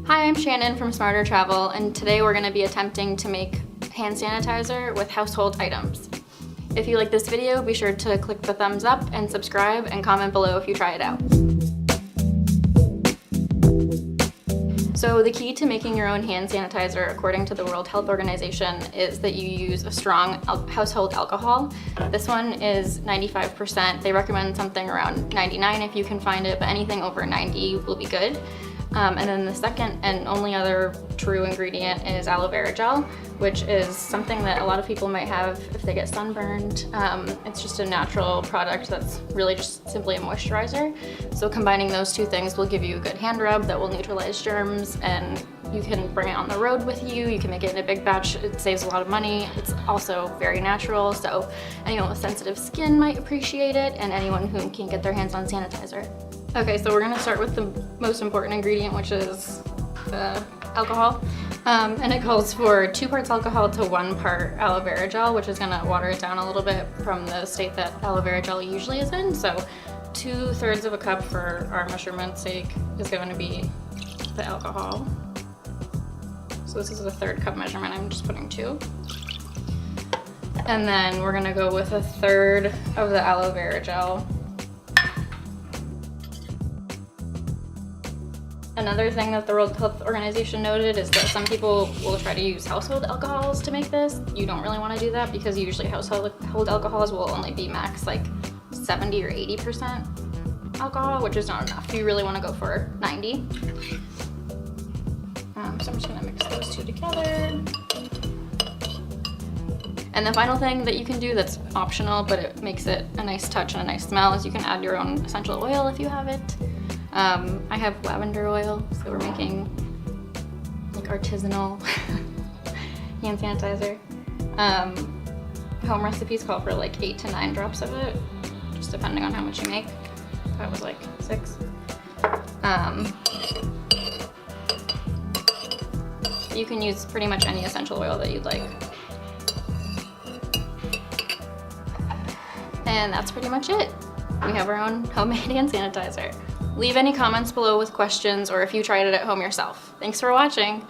Hi, I'm Shannon from Smarter Travel, and today we're going to be attempting to make hand sanitizer with household items. If you like this video, be sure to click the thumbs up and subscribe and comment below if you try it out. So the key to making your own hand sanitizer, according to the World Health Organization, is that you use a strong household alcohol. This one is 95%. They recommend something around 99 if you can find it, but anything over 90 will be good. And then the second and only other true ingredient is aloe vera gel, which is something that a lot of people might have if they get sunburned. It's just a natural product that's really just simply a moisturizer. So combining those two things will give you a good hand rub that will neutralize germs, and you can bring it on the road with you. You can make it in a big batch. It saves a lot of money. It's also very natural, so anyone with sensitive skin might appreciate it, and anyone who can get their hands on sanitizer. Okay, so we're gonna start with the most important ingredient, which is the alcohol. And it calls for 2 parts alcohol to 1 part aloe vera gel, which is gonna water it down a little bit from the state that aloe vera gel usually is in. So 2/3 of a cup for our measurement's sake is going to be the alcohol. So this is a 1/3 cup measurement, I'm just putting 2. And then we're gonna go with 1/3 of the aloe vera gel. Another thing that the World Health Organization noted is that some people will try to use household alcohols to make this. You don't really want to do that because usually household alcohols will only be max like 70 or 80% alcohol, which is not enough. You really want to go for 90. So I'm just going to mix those two together. And the final thing that you can do that's optional, but it makes it a nice touch and a nice smell, is you can add your own essential oil if you have it. I have lavender oil, so we're making like artisanal hand sanitizer. Home recipes call for like 8 to 9 drops of it, just depending on how much you make. That was like 6. You can use pretty much any essential oil that you'd like. And that's pretty much it. We have our own homemade hand sanitizer. Leave any comments below with questions or if you tried it at home yourself. Thanks for watching.